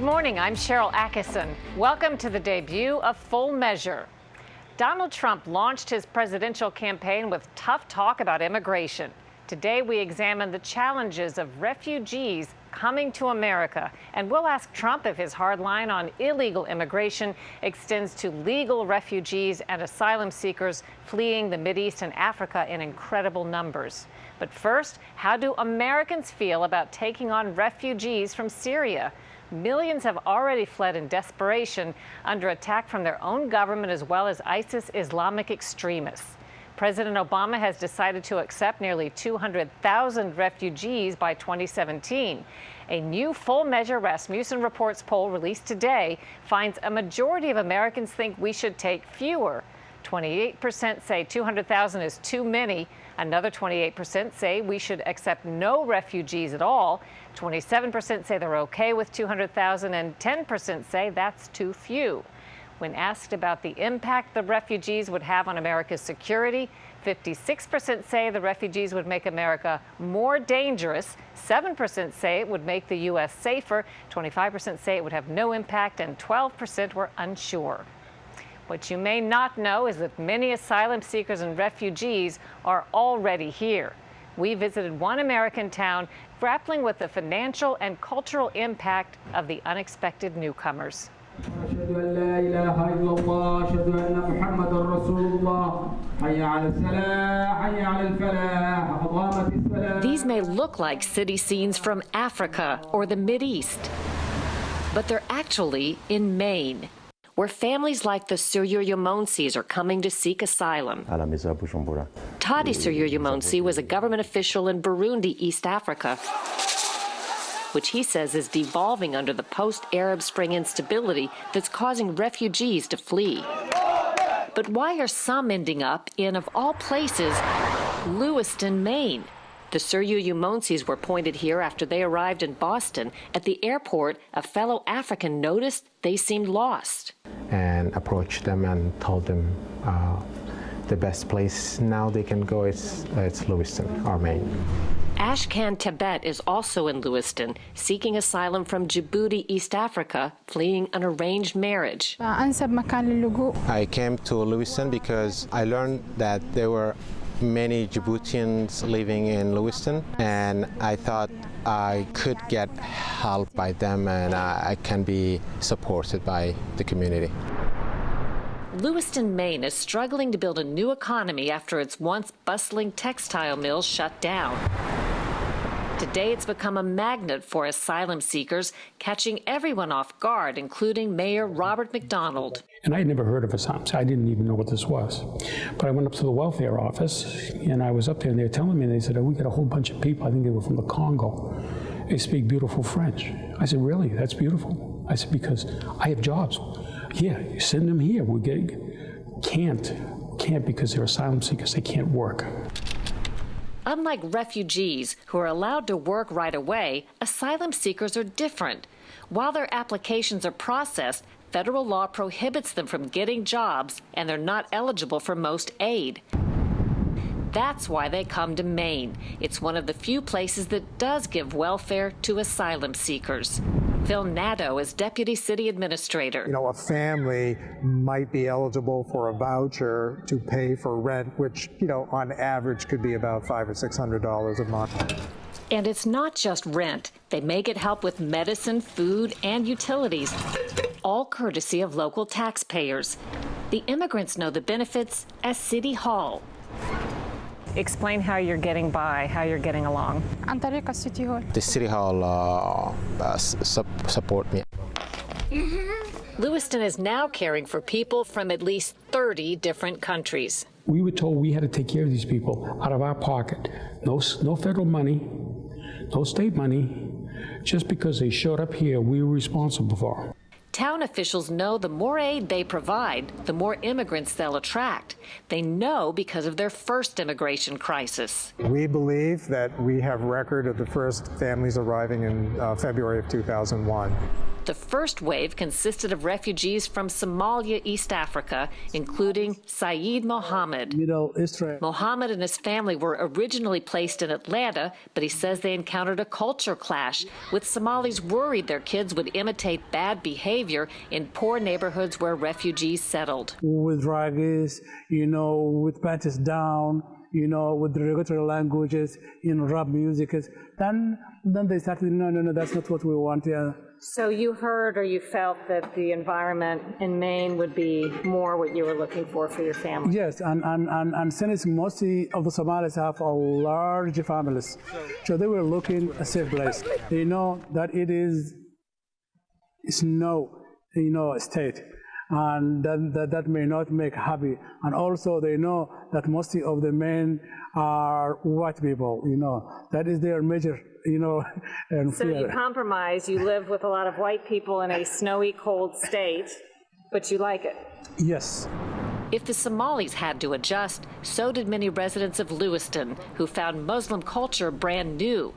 Good morning, I'm Cheryl Atkinson. Welcome to the debut of Full Measure. Donald Trump launched his presidential campaign with tough talk about immigration. Today we examine the challenges of refugees coming to America, and we'll ask Trump if his hard line on illegal immigration extends to legal refugees and asylum seekers fleeing the Mideast and Africa in incredible numbers. But first, how do Americans feel about taking on refugees from Syria? Millions have already fled in desperation under attack from their own government as well as ISIS Islamic extremists. President Obama has decided to accept nearly 200,000 refugees by 2017. A new Full Measure Rasmussen Reports poll released today finds a majority of Americans think we should take fewer. 28% say 200,000 is too many. Another 28% say we should accept no refugees at all. 27% say they're okay with 200,000, and 10% say that's too few. When asked about the impact the refugees would have on America's security, 56% say the refugees would make America more dangerous, 7% say it would make the U.S. safer, 25% say it would have no impact, and 12% were unsure. What you may not know is that many asylum seekers and refugees are already here. We visited one American town grappling with the financial and cultural impact of the unexpected newcomers. These may look like city scenes from Africa or the Mideast, but they're actually in Maine, where families like the Suryoyomonsis are coming to seek asylum. Tadi Suryoyomonsi was a government official in Burundi, East Africa, which he says is devolving under the post-Arab Spring instability that's causing refugees to flee. But why are some ending up in, of all places, Lewiston, Maine? The Suryoyomonsis were pointed here after they arrived in Boston. At the airport, a fellow African noticed they seemed lost. And approached them and told them the best place now they can go is Lewiston, or Maine. Ashkan Tibet is also in Lewiston, seeking asylum from Djibouti, East Africa, fleeing an arranged marriage. I came to Lewiston because I learned that there were many Djiboutians living in Lewiston, and I thought I could get help by them and I can be supported by the community. Lewiston, Maine is struggling to build a new economy after its once bustling textile mills shut down. Today, it's become a magnet for asylum seekers, catching everyone off guard, including Mayor Robert McDonald. And I had never heard of asylum. I didn't even know what this was. But I went up to the welfare office, and I was up there, and they were telling me, and they said, oh, we got a whole bunch of people. I think they were from the Congo. They speak beautiful French. I said, really? That's beautiful. I said, because I have jobs. Yeah, send them here. We can't because they're asylum seekers. They can't work. Unlike refugees who are allowed to work right away, asylum seekers are different. While their applications are processed, federal law prohibits them from getting jobs, and they're not eligible for most aid. That's why they come to Maine. It's one of the few places that does give welfare to asylum seekers. Phil Nadeau is Deputy City Administrator. You know, a family might be eligible for a voucher to pay for rent, which, you know, on average could be about $500 or $600 a month. And it's not just rent. They may get help with medicine, food, and utilities, all courtesy of local taxpayers. The immigrants know the benefits as City Hall. Explain how you're getting by, how you're getting along. The City Hall support me. Lewiston is now caring for people from at least 30 different countries. We were told we had to take care of these people out of our pocket. No federal money, no state money. Just because they showed up here, we were responsible for. Town officials know the more aid they provide, the more immigrants they'll attract. They know because of their first immigration crisis. We believe that we have record of the first families arriving in February of 2001. The first wave consisted of refugees from Somalia, East Africa, including Saeed Mohammed. Middle Israel. Mohammed and his family were originally placed in Atlanta, but he says they encountered a culture clash, with Somalis worried their kids would imitate bad behavior in poor neighborhoods where refugees settled. With rags, with pants down, with derogatory languages, rap music. Then they started, no, that's not what we want. Yeah. So you heard or you felt that the environment in Maine would be more what you were looking for your family? Yes, and since most of the Somalis have a large families, so they were looking a safe place. They know that it's no, state, and that may not make happy. And also they know that most of the men are white people. That is their major. And so you compromise, you live with a lot of white people in a snowy, cold state, but you like it. Yes. If the Somalis had to adjust, so did many residents of Lewiston, who found Muslim culture brand new.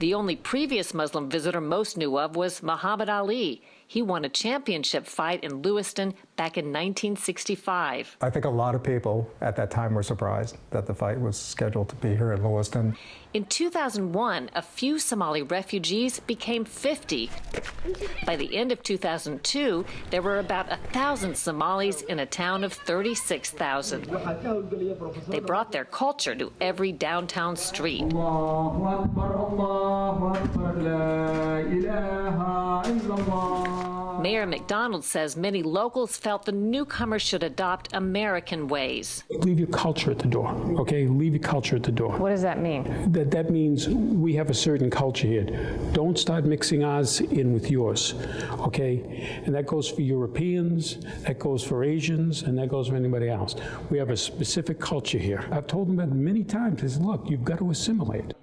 The only previous Muslim visitor most knew of was Muhammad Ali. He won a championship fight in Lewiston back in 1965. I think a lot of people at that time were surprised that the fight was scheduled to be here in Lewiston. In 2001, a few Somali refugees became 50. By the end of 2002, there were about 1,000 Somalis in a town of 36,000. They brought their culture to every downtown street. Mayor McDonald says many locals felt the newcomers should adopt American ways. Leave your culture at the door, okay? Leave your culture at the door. What does that mean? That means we have a certain culture here. Don't start mixing ours in with yours, okay? And that goes for Europeans, that goes for Asians, and that goes for anybody else. We have a specific culture here. I've told them that many times. I said, look, you've got to assimilate.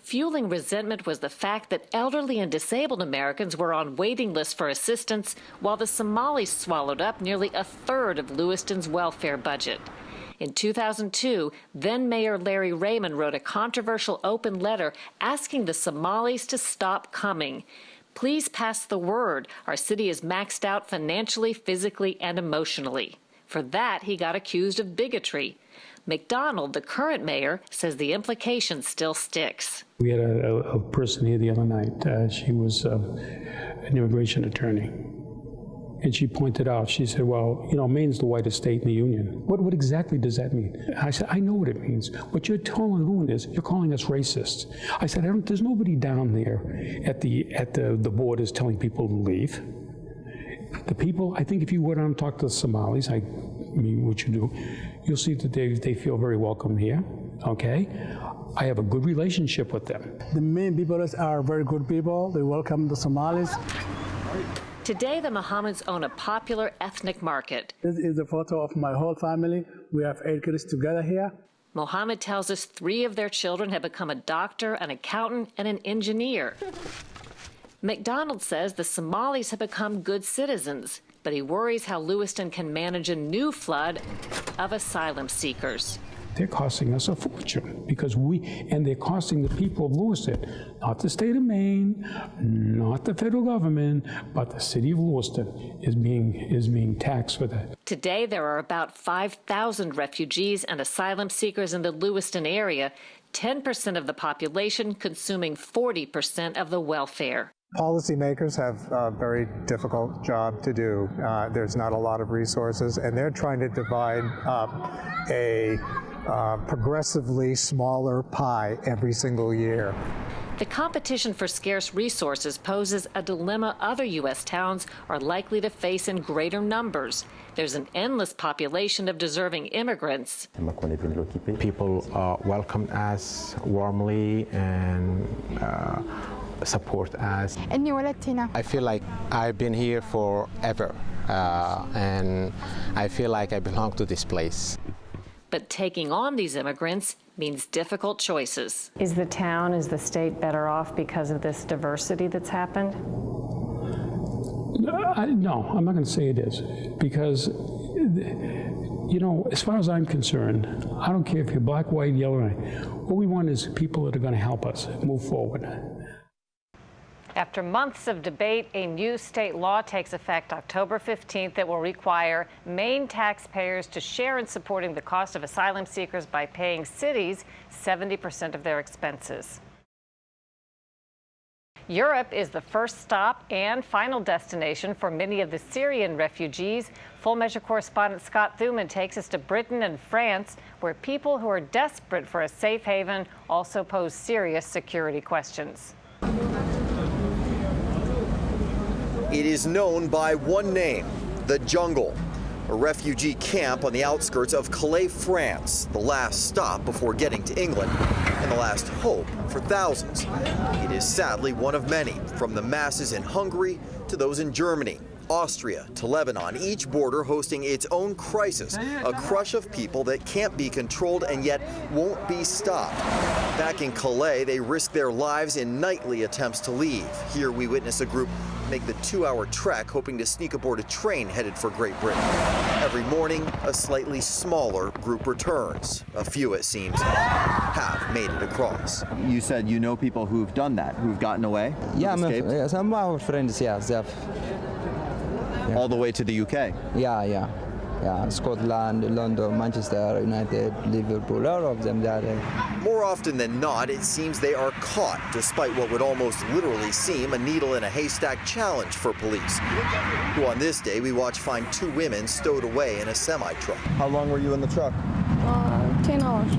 Fueling resentment was the fact that elderly and disabled Americans were on waiting lists for assistance, while the Somalis swallowed up nearly a third of Lewiston's welfare budget. In 2002, then-Mayor Larry Raymond wrote a controversial open letter asking the Somalis to stop coming. Please pass the word. Our city is maxed out financially, physically, and emotionally. For that, he got accused of bigotry. McDonald, the current mayor, says the implication still sticks. We had a person here the other night. She was an immigration attorney. And she pointed out, she said, well, Maine's the whitest state in the union. What exactly does that mean? I said, I know what it means. What you're doing is you're calling us racist. I said, there's nobody down there at the borders telling people to leave. The people, I think if you go down and talk to the Somalis, what you do, you'll see that they feel very welcome here, okay? I have a good relationship with them. The Maine people are very good people. They welcome the Somalis. Today, the Mohammeds own a popular ethnic market. This is a photo of my whole family. We have 8 kids together here. Mohammed tells us 3 of their children have become a doctor, an accountant, and an engineer. McDonald says the Somalis have become good citizens, but he worries how Lewiston can manage a new flood of asylum seekers. They're costing us a fortune because they're costing the people of Lewiston, not the state of Maine, not the federal government, but the city of Lewiston is being taxed for that. Today, there are about 5,000 refugees and asylum seekers in the Lewiston area, 10% of the population consuming 40% of the welfare. Policymakers have a very difficult job to do. There's not a lot of resources, and they're trying to divide up a progressively smaller pie every single year. The competition for scarce resources poses a dilemma other U.S. towns are likely to face in greater numbers. There's an endless population of deserving immigrants. People welcomed us warmly and support us. I feel like I've been here forever, and I feel like I belong to this place. But taking on these immigrants means difficult choices. Is the state better off because of this diversity that's happened? No, I'm not going to say it is, because, as far as I'm concerned, I don't care if you're black, white, yellow, or what we want is people that are going to help us move forward. After months of debate, a new state law takes effect October 15th that will require Maine taxpayers to share in supporting the cost of asylum seekers by paying cities 70% of their expenses. Europe is the first stop and final destination for many of the Syrian refugees. Full Measure correspondent Scott Thuman takes us to Britain and France, where people who are desperate for a safe haven also pose serious security questions. It is known by one name, the Jungle, a refugee camp on the outskirts of Calais, France, the last stop before getting to England and the last hope for thousands. It is sadly one of many, from the masses in Hungary to those in Germany, Austria to Lebanon, each border hosting its own crisis, a crush of people that can't be controlled and yet won't be stopped. Back in Calais, they risk their lives in nightly attempts to leave. Here we witness a group make the 2-hour trek, hoping to sneak aboard a train headed for Great Britain. Every morning, a slightly smaller group returns. A few, it seems, have made it across. You said you know people who've done that, who've gotten away? Yeah, escaped? some of our friends, yeah, they have. Yeah. All the way to the UK? Yeah. Scotland, London, Manchester United, Liverpool, all of them, they are there. More often than not, it seems they are caught, despite what would almost literally seem a needle in a haystack challenge for police, who on this day we watch find 2 women stowed away in a semi-truck. How long were you in the truck? 10 hours.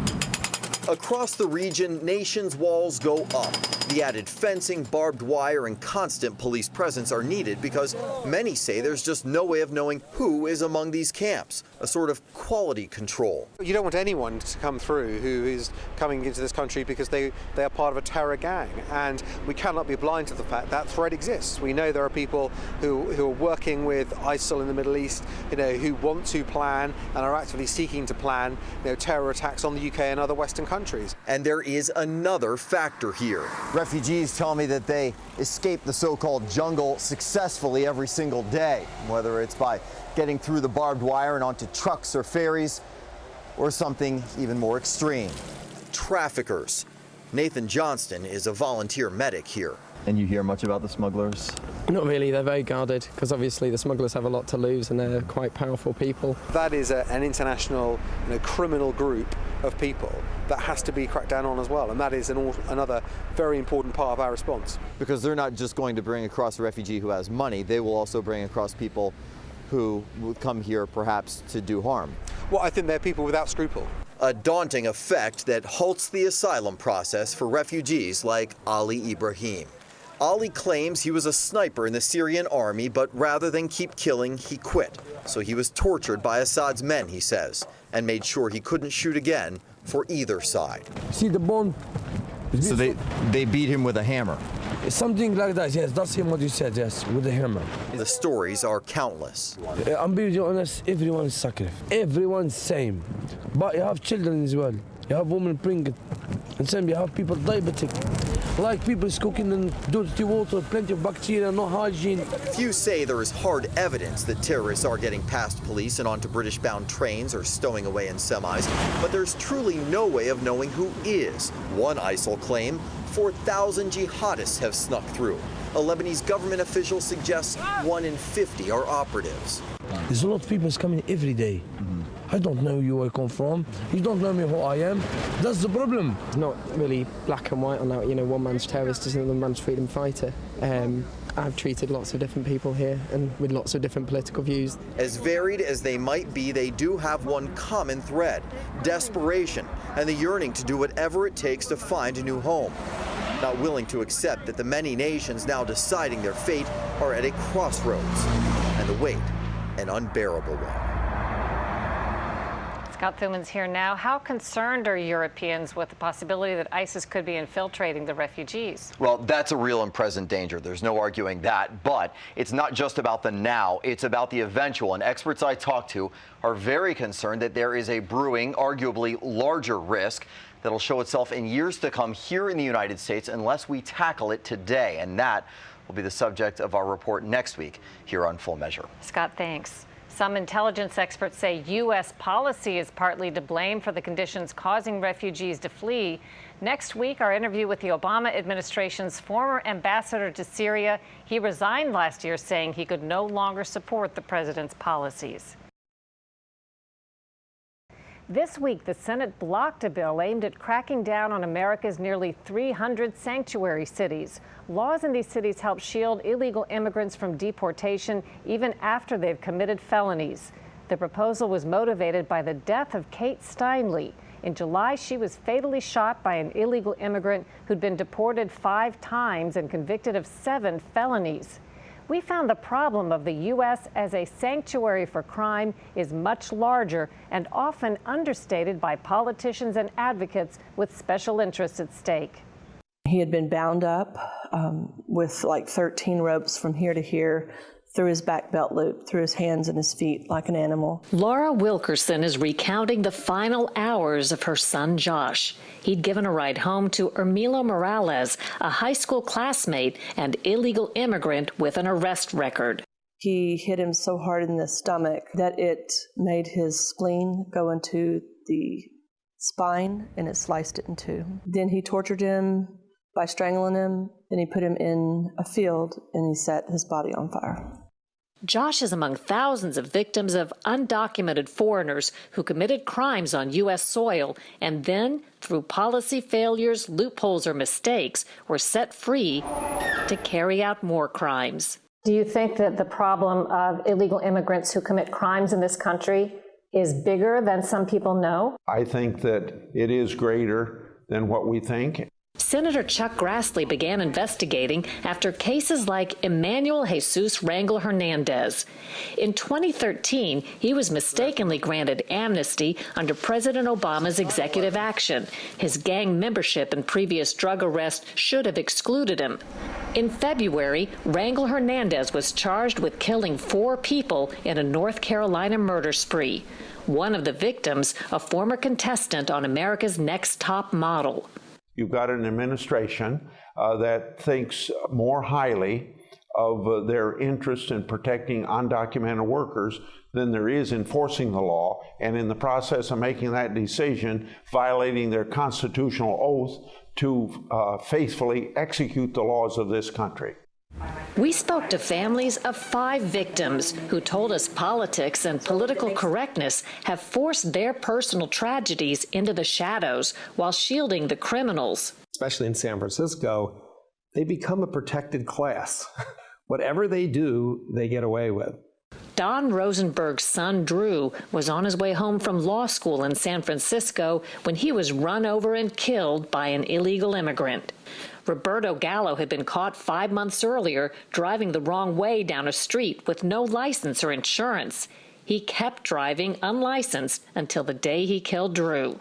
Across the region, nations' walls go up. The added fencing, barbed wire, and constant police presence are needed because many say there's just no way of knowing who is among these camps, a sort of quality control. You don't want anyone to come through who is coming into this country because they are part of a terror gang, and we cannot be blind to the fact that threat exists. We know there are people who are working with ISIL in the Middle East, who want to plan and are actively seeking to plan, terror attacks on the UK and other Western countries. And there is another factor here. Refugees tell me that they escape the so-called jungle successfully every single day, whether it's by getting through the barbed wire and onto trucks or ferries, or something even more extreme. Traffickers. Nathan Johnston is a volunteer medic here. And you hear much about the smugglers? Not really, they're very guarded because obviously the smugglers have a lot to lose and they're quite powerful people. That is an international criminal group of people that has to be cracked down on as well, and that is another very important part of our response. Because they're not just going to bring across a refugee who has money, they will also bring across people who would come here perhaps to do harm. Well, I think they're people without scruple. A daunting effect that halts the asylum process for refugees like Ali Ibrahim. Ali claims he was a sniper in the Syrian army, but rather than keep killing, he quit. So he was tortured by Assad's men, he says, and made sure he couldn't shoot again for either side. See the bone? So they beat him with a hammer? Something like that, yes. That's him what you said, yes, with a hammer. The stories are countless. I'm being honest, everyone's sacrifice. Everyone's same. But you have children as well. You have women pregnant. And same, you have people diabetic. Like people is cooking in dirty water, plenty of bacteria, no hygiene. Few say there is hard evidence that terrorists are getting past police and onto British-bound trains or stowing away in semis, but there's truly no way of knowing who is. One ISIL claim, 4,000 jihadists have snuck through. A Lebanese government official suggests 1 in 50 are operatives. There's a lot of people coming every day. I don't know where I come from. You don't know me who I am. That's the problem. It's not really black and white on that. One man's terrorist is another man's freedom fighter. I've treated lots of different people here and with lots of different political views. As varied as they might be, they do have one common thread: desperation and the yearning to do whatever it takes to find a new home. Not willing to accept that the many nations now deciding their fate are at a crossroads, and the wait an unbearable one. Scott Thuman's here now. How concerned are Europeans with the possibility that ISIS could be infiltrating the refugees? Well, that's a real and present danger. There's no arguing that. But it's not just about the now, it's about the eventual. And experts I talked to are very concerned that there is a brewing, arguably larger risk that'll show itself in years to come here in the United States unless we tackle it today. And that will be the subject of our report next week here on Full Measure. Scott, thanks. Some intelligence experts say U.S. policy is partly to blame for the conditions causing refugees to flee. Next week, our interview with the Obama administration's former ambassador to Syria. He resigned last year, saying he could no longer support the president's policies. This week, the Senate blocked a bill aimed at cracking down on America's nearly 300 sanctuary cities. Laws in these cities help shield illegal immigrants from deportation even after they've committed felonies. The proposal was motivated by the death of Kate Steinle. In July, she was fatally shot by an illegal immigrant who'd been deported 5 times and convicted of 7 felonies. We found the problem of the U.S. as a sanctuary for crime is much larger and often understated by politicians and advocates with special interests at stake. He had been bound up with like 13 ropes from here to here, through his back belt loop, through his hands and his feet like an animal. Laura Wilkerson is recounting the final hours of her son Josh. He'd given a ride home to Ermilo Morales, a high school classmate and illegal immigrant with an arrest record. He hit him so hard in the stomach that it made his spleen go into the spine and it sliced it in two. Then he tortured him by strangling him, and he put him in a field and he set his body on fire. Josh is among thousands of victims of undocumented foreigners who committed crimes on U.S. soil and then, through policy failures, loopholes, or mistakes, were set free to carry out more crimes. Do you think that the problem of illegal immigrants who commit crimes in this country is bigger than some people know? I think that it is greater than what we think. Senator Chuck Grassley began investigating after cases like Emmanuel Jesus Rangel Hernandez. In 2013, he was mistakenly granted amnesty under President Obama's executive action. His gang membership and previous drug arrest should have excluded him. In February, Rangel Hernandez was charged with killing 4 people in a North Carolina murder spree. One of the victims, a former contestant on America's Next Top Model. You've got an administration that thinks more highly of their interest in protecting undocumented workers than there is enforcing the law, and in the process of making that decision, violating their constitutional oath to faithfully execute the laws of this country. We spoke to families of 5 victims who told us politics and political correctness have forced their personal tragedies into the shadows while shielding the criminals. Especially in San Francisco, they become a protected class. Whatever they do, they get away with. Don Rosenberg's son, Drew, was on his way home from law school in San Francisco when he was run over and killed by an illegal immigrant. Roberto Gallo had been caught 5 months earlier driving the wrong way down a street with no license or insurance. He kept driving unlicensed until the day he killed Drew.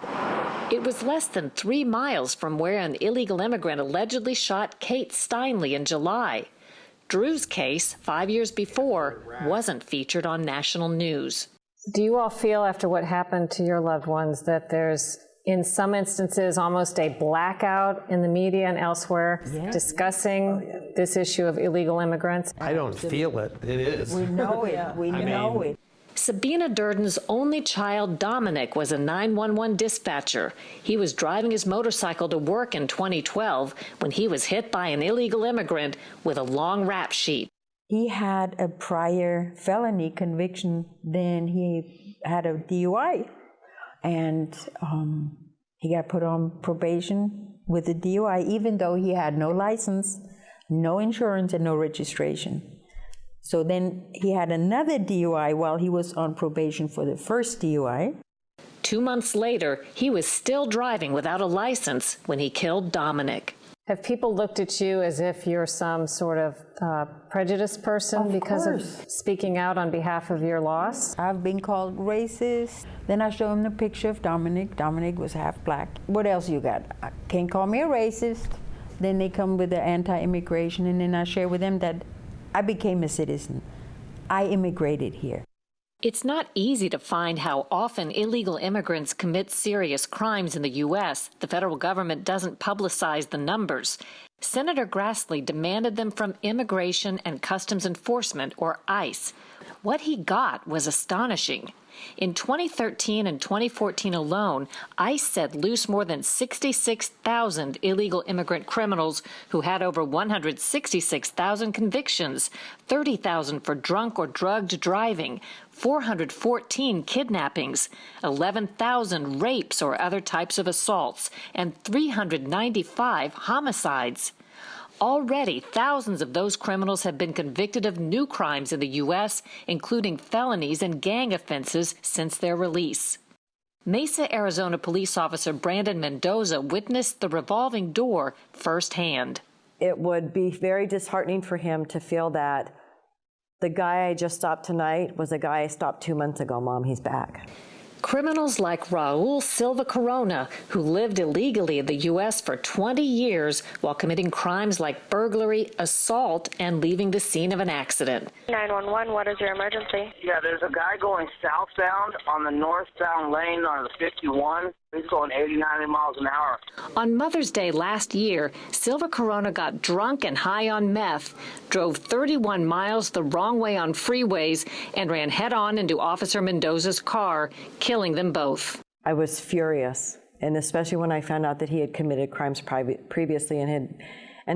It was less than 3 miles from where an illegal immigrant allegedly shot Kate Steinle in July. Drew's case, 5 years before, wasn't featured on national news. Do you all feel, after what happened to your loved ones, that there's, in some instances, almost a blackout in the media and elsewhere discussing this issue of illegal immigrants? I don't feel it. It is. We know it. We know it. Sabina Durden's only child, Dominic, was a 911 dispatcher. He was driving his motorcycle to work in 2012 when he was hit by an illegal immigrant with a long rap sheet. He had a prior felony conviction, then he had a DUI. And he got put on probation with a DUI, even though he had no license, no insurance, and no registration. So then he had another DUI while he was on probation for the first DUI. 2 months later, he was still driving without a license when he killed Dominic. Have people looked at you as if you're some sort of prejudiced person because of speaking out on behalf of your loss? I've been called racist. Then I show him the picture of Dominic. Dominic was half black. What else you got? Can't call me a racist. Then they come with the anti-immigration, and then I share with them that I became a citizen. I immigrated here. It's not easy to find how often illegal immigrants commit serious crimes in the U.S. The federal government doesn't publicize the numbers. Senator Grassley demanded them from Immigration and Customs Enforcement, or ICE. What he got was astonishing. In 2013 and 2014 alone, ICE set loose more than 66,000 illegal immigrant criminals who had over 166,000 convictions, 30,000 for drunk or drugged driving, 414 kidnappings, 11,000 rapes or other types of assaults, and 395 homicides. Already, thousands of those criminals have been convicted of new crimes in the U.S., including felonies and gang offenses since their release. Mesa, Arizona police officer Brandon Mendoza witnessed the revolving door firsthand. It would be very disheartening for him to feel that the guy I just stopped tonight was a guy I stopped 2 months ago. Mom, he's back. Criminals like Raul Silva Corona, who lived illegally in the U.S. for 20 years while committing crimes like burglary, assault, and leaving the scene of an accident. 911, what is your emergency? Yeah, there's a guy going southbound on the northbound lane on the 51. He's going 80, 90 miles an hour. On Mother's Day last year, Silva Corona got drunk and high on meth, drove 31 miles the wrong way on freeways, and ran head-on into Officer Mendoza's car, killing them both. I was furious, and especially when I found out that he had committed crimes previously and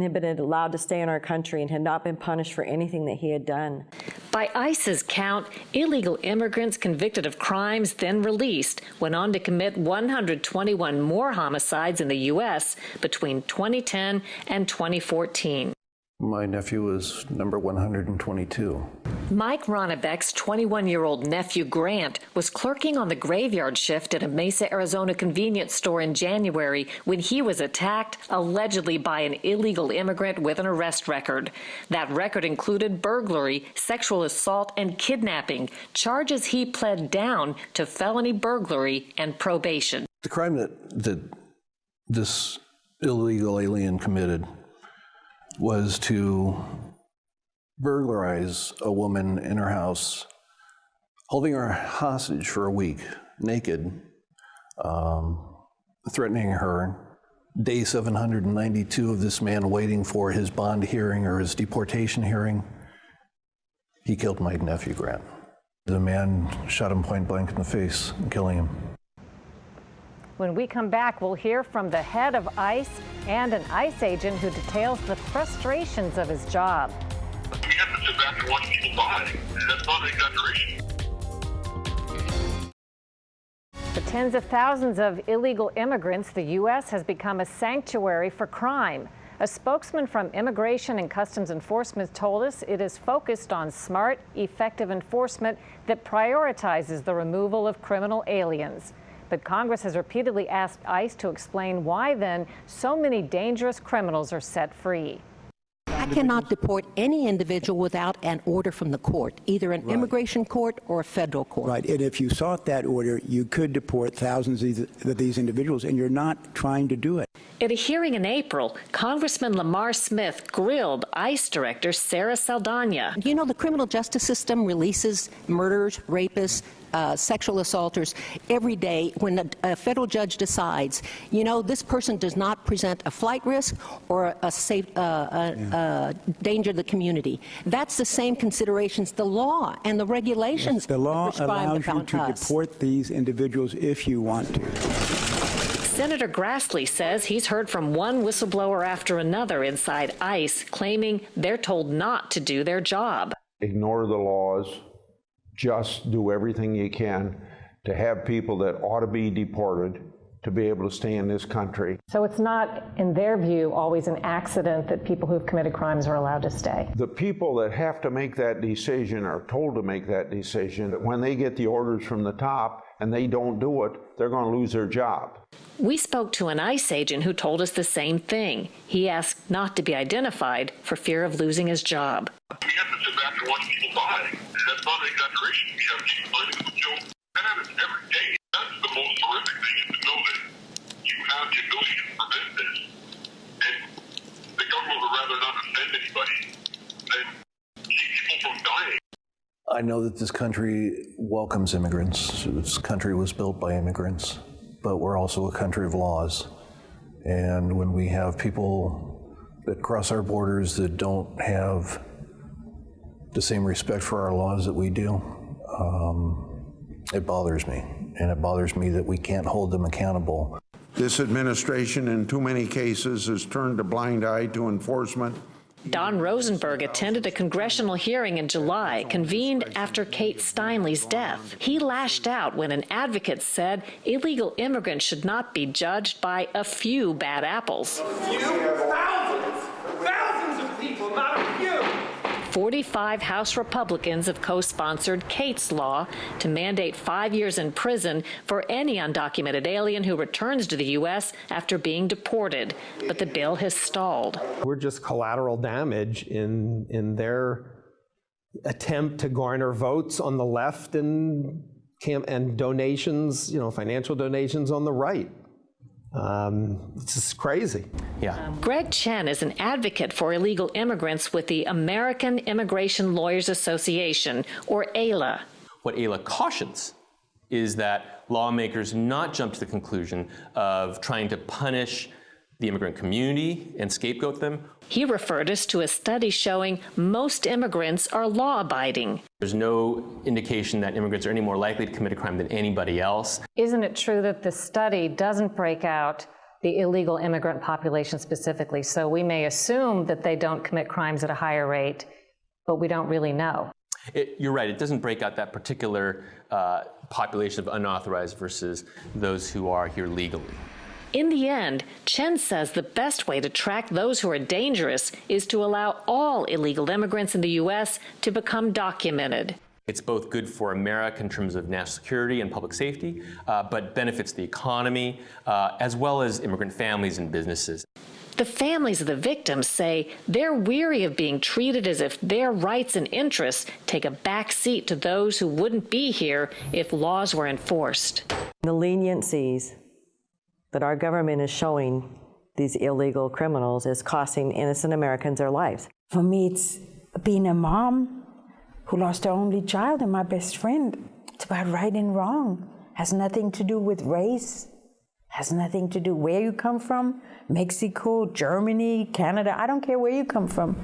had been allowed to stay in our country and had not been punished for anything that he had done. By ICE's count, illegal immigrants convicted of crimes then released went on to commit 121 more homicides in the U.S. between 2010 and 2014. My nephew was number 122. Mike Ronnebeck's 21-year-old nephew, Grant, was clerking on the graveyard shift at a Mesa, Arizona convenience store in January when he was attacked, allegedly by an illegal immigrant with an arrest record. That record included burglary, sexual assault, and kidnapping, charges he pled down to felony burglary and probation. The crime that this illegal alien committed was to burglarize a woman in her house, holding her hostage for a week, naked, threatening her. Day 792 of this man waiting for his bond hearing or his deportation hearing, he killed my nephew, Grant. The man shot him point blank in the face, killing him. When we come back, we'll hear from the head of ICE and an ICE agent who details the frustrations of his job. We have to sit back and watch people die. That's not an exaggeration. For tens of thousands of illegal immigrants, the U.S. has become a sanctuary for crime. A spokesman from Immigration and Customs Enforcement told us it is focused on smart, effective enforcement that prioritizes the removal of criminal aliens. But Congress has repeatedly asked ICE to explain why then so many dangerous criminals are set free. I cannot deport any individual without an order from the court, either an immigration court or a federal court. Right, and if you sought that order, you could deport thousands of these individuals, and you're not trying to do it. At a hearing in April, Congressman Lamar Smith grilled ICE Director Sarah Saldana. You know, the criminal justice system releases murderers, rapists, sexual assaulters every day when a federal judge decides, you know, this person does not present a flight risk or a safe danger to the community. That's the same considerations the law and the regulations. Yes, the law allows you to deport these individuals if you want to. Senator Grassley says he's heard from one whistleblower after another inside ICE claiming they're told not to do their job. Ignore the laws. Just do everything you can to have people that ought to be deported to be able to stay in this country. So it's not, in their view, always an accident that people who've committed crimes are allowed to stay. The people that have to make that decision are told to make that decision. When they get the orders from the top and they don't do it, they're going to lose their job. We spoke to an ICE agent who told us the same thing. He asked not to be identified for fear of losing his job. We have to sit back and watch people die. That's not an exaggeration. We have people fighting with children. That happens every day. That's the most horrific thing, is to know that you have the ability to prevent this. And the government would rather not offend anybody than keep people from dying. I know that this country welcomes immigrants. This country was built by immigrants, but we're also a country of laws. And when we have people that cross our borders that don't have the same respect for our laws that we do. It bothers me, and it bothers me that we can't hold them accountable. This administration, in too many cases, has turned a blind eye to enforcement. Don Rosenberg attended a congressional hearing in July, convened after Kate Steinle's death. He lashed out when an advocate said illegal immigrants should not be judged by a few bad apples. Thousands of people, not a few. 45 House Republicans have co-sponsored Kate's law to mandate 5 years in prison for any undocumented alien who returns to the U.S. after being deported. But the bill has stalled. We're just collateral damage in their attempt to garner votes on the left and donations, financial donations on the right. It's just crazy. Greg Chen is an advocate for illegal immigrants with the American Immigration Lawyers Association, or AILA. What AILA cautions is that lawmakers not jump to the conclusion of trying to punish the immigrant community and scapegoat them. He referred us to a study showing most immigrants are law-abiding. There's no indication that immigrants are any more likely to commit a crime than anybody else. Isn't it true that the study doesn't break out the illegal immigrant population specifically? So we may assume that they don't commit crimes at a higher rate, but we don't really know. You're right, it doesn't break out that particular population of unauthorized versus those who are here legally. In the end, Chen says the best way to track those who are dangerous is to allow all illegal immigrants in the U.S. to become documented. It's both good for America in terms of national security and public safety, but benefits the economy, as well as immigrant families and businesses. The families of the victims say they're weary of being treated as if their rights and interests take a back seat to those who wouldn't be here if laws were enforced. The leniencies that our government is showing these illegal criminals is costing innocent Americans their lives. For me, it's being a mom who lost her only child and my best friend. It's about right and wrong. Has nothing to do with race. Has nothing to do where you come from. Mexico, Germany, Canada, I don't care where you come from.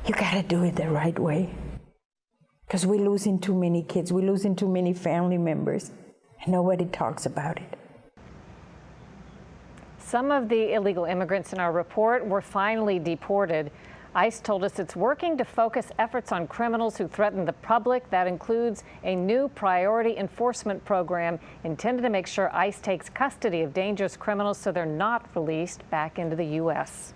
You gotta do it the right way. Because we're losing too many kids, we're losing too many family members, and nobody talks about it. Some of the illegal immigrants in our report were finally deported. ICE told us it's working to focus efforts on criminals who threaten the public. That includes a new priority enforcement program intended to make sure ICE takes custody of dangerous criminals so they're not released back into the U.S.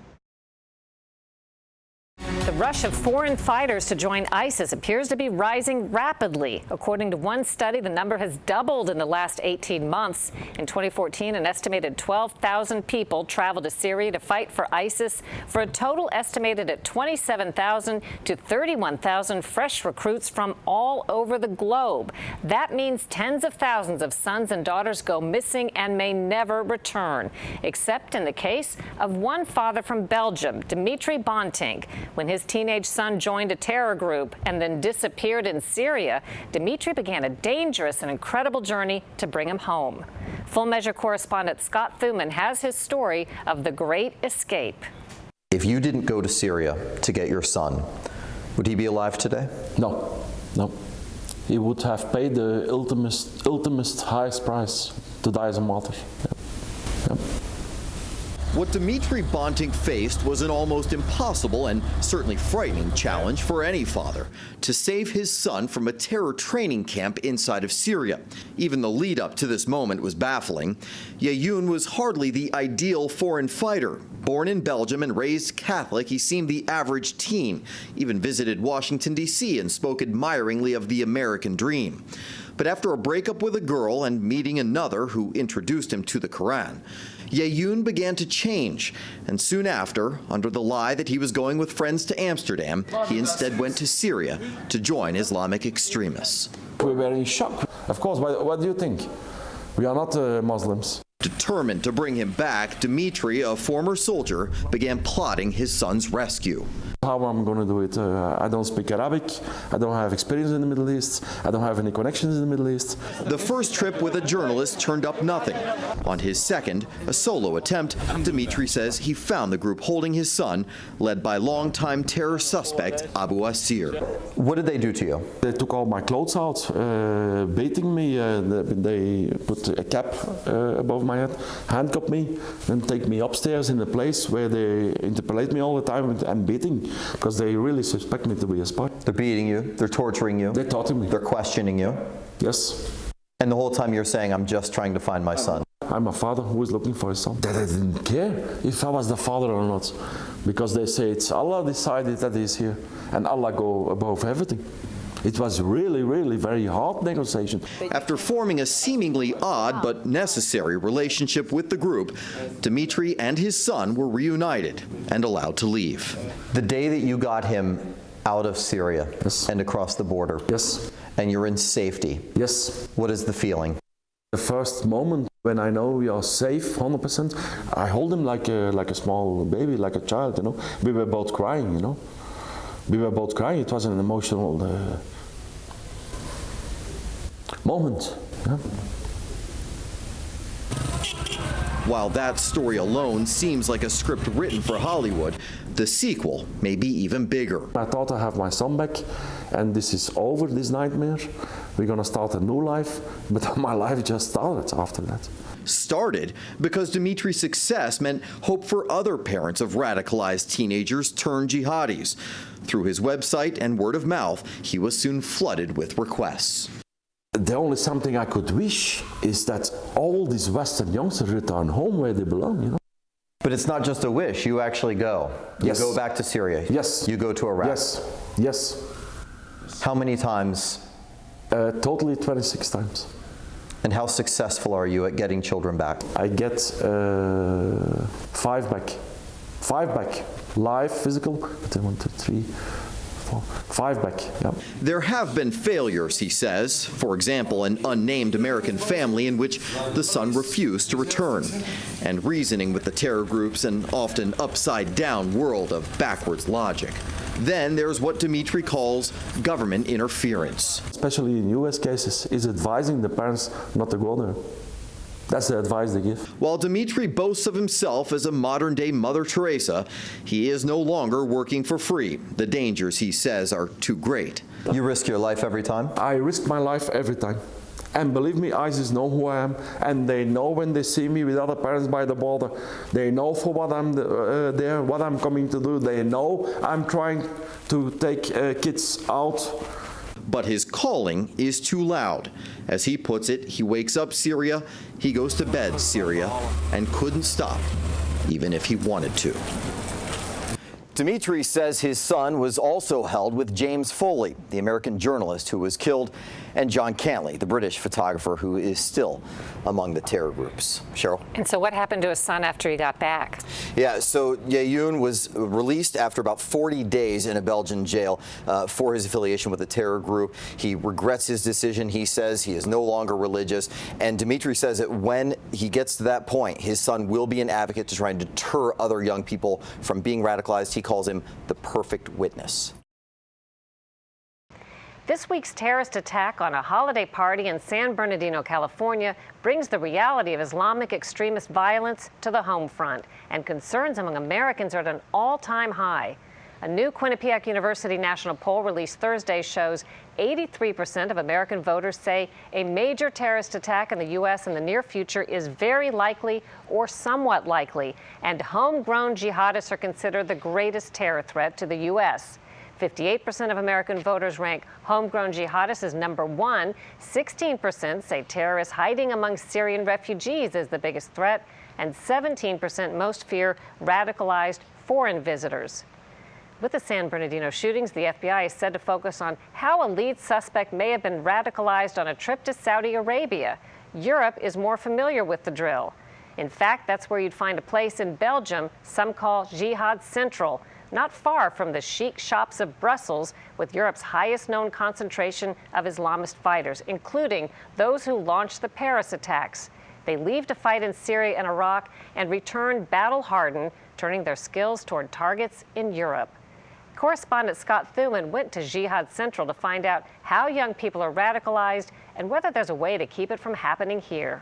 The rush of foreign fighters to join ISIS appears to be rising rapidly. According to one study, the number has doubled in the last 18 months. In 2014, an estimated 12,000 people traveled to Syria to fight for ISIS, for a total estimated at 27,000 to 31,000 fresh recruits from all over the globe. That means tens of thousands of sons and daughters go missing and may never return, except in the case of one father from Belgium, Dimitri Bonting. When his teenage son joined a terror group and then disappeared in Syria, Dimitri began a dangerous and incredible journey to bring him home. Full Measure correspondent Scott Thuman has his story of the Great Escape. If you didn't go to Syria to get your son, would he be alive today? No. He would have paid the ultimate highest price to die as a martyr. Yep. What Dimitri Bonting faced was an almost impossible and certainly frightening challenge for any father: to save his son from a terror training camp inside of Syria. Even the lead up to this moment was baffling. Yeyoun was hardly the ideal foreign fighter. Born in Belgium and raised Catholic, he seemed the average teen, even visited Washington, D.C. and spoke admiringly of the American dream. But after a breakup with a girl and meeting another who introduced him to the Quran, Yeyoun began to change, and soon after, under the lie that he was going with friends to Amsterdam, he instead went to Syria to join Islamic extremists. We were in shock. Of course, what do you think? We are not Muslims. Determined to bring him back, Dimitri, a former soldier, began plotting his son's rescue. How I'm going to do it? I don't speak Arabic. I don't have experience in the Middle East. I don't have any connections in the Middle East. The first trip with a journalist turned up nothing. On his second, a solo attempt, Dimitri says he found the group holding his son, led by longtime terror suspect Abu Asir. What did they do to you? They took all my clothes out, beating me. They put a cap above my head, handcuffed me, and take me upstairs in a place where they interpolate me all the time and beating. Because they really suspect me to be a spy. They're beating you, they're torturing you. They're torturing me. They're questioning you. Yes. And the whole time you're saying, I'm just trying to find my son. I'm a father who is looking for his son. They didn't care if I was the father or not. Because they say it's Allah decided that he's here. And Allah go above everything. It was really, really very hard negotiation. After forming a seemingly odd but necessary relationship with the group, Dimitri and his son were reunited and allowed to leave. The day that you got him out of Syria and across the border, and you're in safety, what is the feeling? The first moment when I know we are safe, 100%, I hold him like a small baby, like a child, you know. We were both crying, you know. We were both crying. It was an emotional moment. Yeah. While that story alone seems like a script written for Hollywood, the sequel may be even bigger. I thought I have my son back, and this is over, this nightmare. We're gonna start a new life, but my life just started after that. Started because Dimitri's success meant hope for other parents of radicalized teenagers turned jihadis. Through his website and word of mouth, he was soon flooded with requests. The only something I could wish is that all these Western youngsters return home where they belong, you know. But it's not just a wish, you actually go. You go back to Syria. Yes. You go to Iraq. Yes. Yes. How many times? Totally 26 times. And how successful are you at getting children back? I get 5 back. 5 back. Live, physical, but 1, 2, 3, 4, 5 back. Yeah. There have been failures, he says. For example, an unnamed American family in which the son refused to return. And reasoning with the terror groups an often upside-down world of backwards logic. Then there's what Dimitri calls government interference. Especially in US cases, is advising the parents not to go there. That's the advice they give. While Dimitri boasts of himself as a modern-day Mother Teresa, he is no longer working for free. The dangers, he says, are too great. You risk your life every time? I risk my life every time. And believe me, ISIS know who I am, and they know when they see me with other parents by the border. They know for what I'm there, what I'm coming to do. They know I'm trying to take kids out. But his calling is too loud. As he puts it, he wakes up Syria, he goes to bed Syria, and couldn't stop, even if he wanted to. Dimitri says his son was also held with James Foley, the American journalist who was killed, and John Cantley, the British photographer who is still among the terror groups. Cheryl? And so what happened to his son after he got back? Yeah, so Yeyoun was released after about 40 days in a Belgian jail for his affiliation with the terror group. He regrets his decision. He says he is no longer religious. And Dimitri says that when he gets to that point, his son will be an advocate to try and deter other young people from being radicalized. He calls him the perfect witness. This week's terrorist attack on a holiday party in San Bernardino, California, brings the reality of Islamic extremist violence to the home front, and concerns among Americans are at an all-time high. A new Quinnipiac University national poll released Thursday shows 83% of American voters say a major terrorist attack in the U.S. in the near future is very likely or somewhat likely, and homegrown jihadists are considered the greatest terror threat to the U.S. 58% of American voters rank homegrown jihadists as number one. 16% say terrorists hiding among Syrian refugees is the biggest threat, and 17% most fear radicalized foreign visitors. With the San Bernardino shootings, the FBI is said to focus on how a lead suspect may have been radicalized on a trip to Saudi Arabia. Europe is more familiar with the drill. In fact, that's where you'd find a place in Belgium some call Jihad Central, not far from the chic shops of Brussels, with Europe's highest known concentration of Islamist fighters, including those who launched the Paris attacks. They leave to fight in Syria and Iraq and return battle-hardened, turning their skills toward targets in Europe. correspondent Scott Thuman went to Jihad Central to find out how young people are radicalized and whether there's a way to keep it from happening here.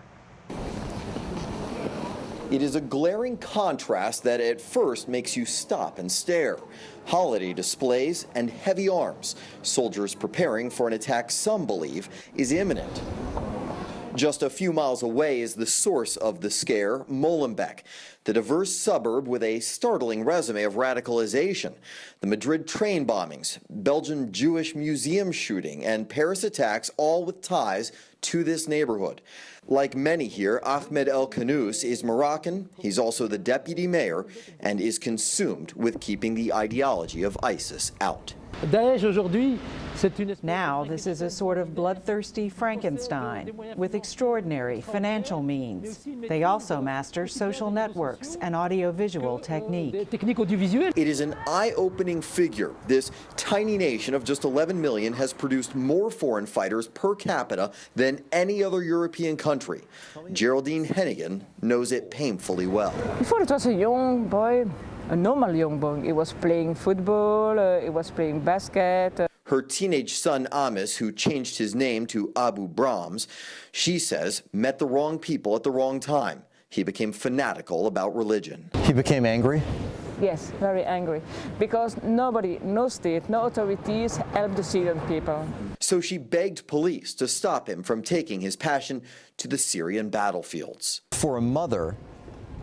It is a glaring contrast that at first makes you stop and stare. Holiday displays and heavy arms, soldiers preparing for an attack some believe is imminent. Just a few miles away is the source of the scare, Molenbeek, the diverse suburb with a startling resume of radicalization. The Madrid train bombings, Belgian Jewish museum shooting, and Paris attacks, all with ties to this neighborhood. Like many here, Ahmed El Kanous is Moroccan. He's also the deputy mayor and is consumed with keeping the ideology of ISIS out. Now, this is a sort of bloodthirsty Frankenstein with extraordinary financial means. They also master social networks and audiovisual technique. It is an eye-opening figure. This tiny nation of just 11 million has produced more foreign fighters per capita than any other European country. Geraldine Hennigan knows it painfully well. Before it was a young boy, a normal young boy. He was playing football, he was playing basket. Her teenage son, Amis, who changed his name to Abu Brahms, she says, met the wrong people at the wrong time. He became fanatical about religion. He became angry? Yes, very angry, because nobody, no state, no authorities help the Syrian people. So she begged police to stop him from taking his passion to the Syrian battlefields. For a mother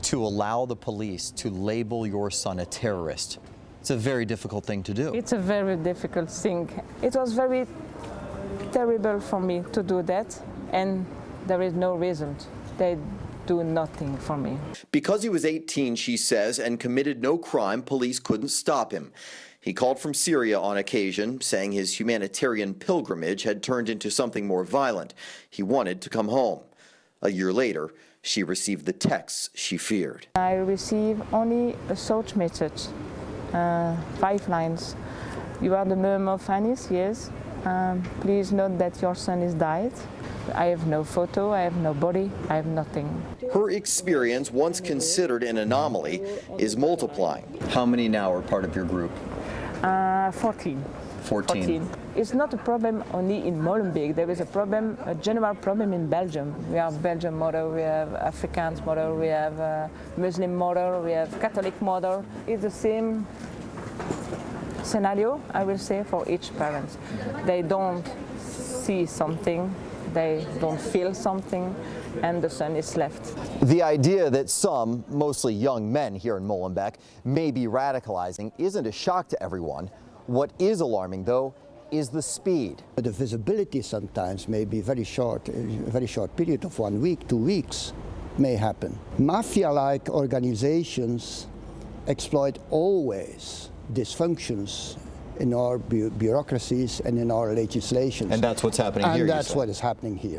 to allow the police to label your son a terrorist, it's a very difficult thing to do. It's a very difficult thing. It was very terrible for me to do that, and there is no result. They do nothing for me. Because he was 18, she says, and committed no crime, police couldn't stop him. He called from Syria on occasion, saying his humanitarian pilgrimage had turned into something more violent. He wanted to come home. A year later, she received the texts she feared. I received only a short message, 5 lines. You are the mom of Anis, yes. Please note that your son is died. I have no photo, I have no body, I have nothing. Her experience, once considered an anomaly, is multiplying. How many now are part of your group? 14. 14. It's not a problem only in Molenbeek. There is a problem, a general problem in Belgium. We have Belgian mother, we have Afrikaans mother, we have Muslim mother, we have Catholic mother. It's the same scenario, I will say, for each parent. They don't see something, they don't feel something, and the son is left. The idea that some, mostly young men here in Molenbeek, may be radicalizing isn't a shock to everyone. What is alarming, though, is the speed. The visibility sometimes may be very short, a very short period of 1 week, 2 weeks may happen. Mafia-like organizations exploit always dysfunctions in our bureaucracies and in our legislation. And that's what's happening here. And that's what is happening here.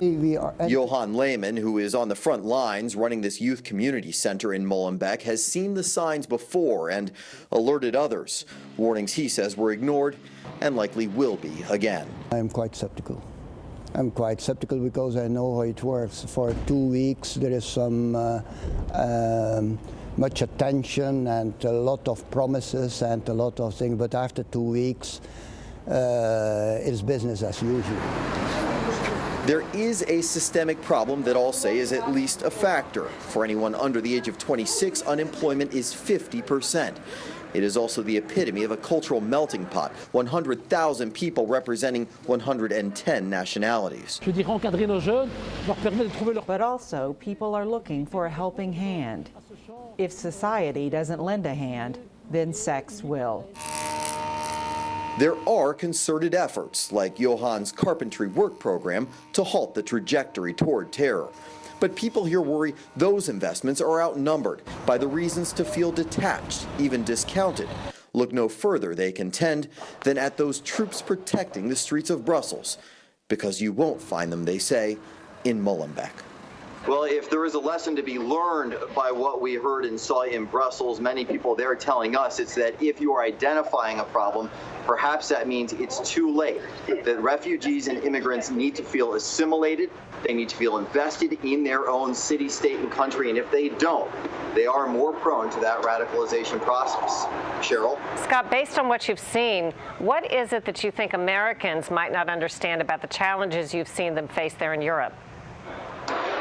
Johan Lehman, who is on the front lines running this youth community center in Molenbeek, has seen the signs before and alerted others. Warnings, he says, were ignored and likely will be again. I'm quite skeptical. I'm quite skeptical because I know how it works. For 2 weeks there is some much attention and a lot of promises and a lot of things, but after 2 weeks it's business as usual. There is a systemic problem that all say is at least a factor. For anyone under the age of 26, unemployment is 50%. It is also the epitome of a cultural melting pot, 100,000 people representing 110 nationalities. But also, people are looking for a helping hand. If society doesn't lend a hand, then sex will. There are concerted efforts, like Johan's carpentry work program, to halt the trajectory toward terror. But people here worry those investments are outnumbered by the reasons to feel detached, even discounted. Look no further, they contend, than at those troops protecting the streets of Brussels, because you won't find them, they say, in Molenbeek. Well, if there is a lesson to be learned by what we heard and saw in Brussels, many people there telling us it's that if you are identifying a problem, perhaps that means it's too late. That refugees and immigrants need to feel assimilated, they need to feel invested in their own city, state, and country, and if they don't, they are more prone to that radicalization process. Cheryl? Scott, based on what you've seen, what is it that you think Americans might not understand about the challenges you've seen them face there in Europe?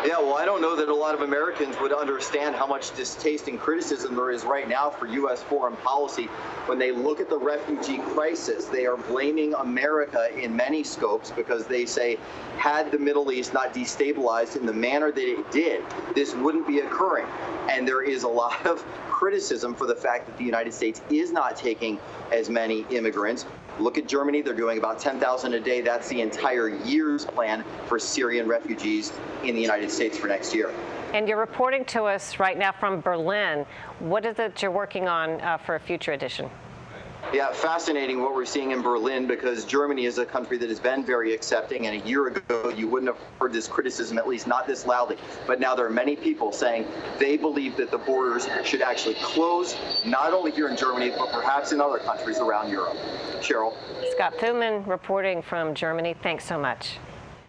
Yeah, well, I don't know that a lot of Americans would understand how much distaste and criticism there is right now for U.S. foreign policy. When they look at the refugee crisis, they are blaming America in many scopes because they say, had the Middle East not destabilized in the manner that it did, this wouldn't be occurring. And there is a lot of criticism for the fact that the United States is not taking as many immigrants. Look at Germany, they're doing about 10,000 a day. That's the entire year's plan for Syrian refugees in the United States for next year. And you're reporting to us right now from Berlin. What is it you're working on for a future edition? Yeah, fascinating what we're seeing in Berlin, because Germany is a country that has been very accepting, and a year ago you wouldn't have heard this criticism, at least not this loudly. But now there are many people saying they believe that the borders should actually close, not only here in Germany, but perhaps in other countries around Europe. Cheryl? Scott Thumann reporting from Germany. Thanks so much.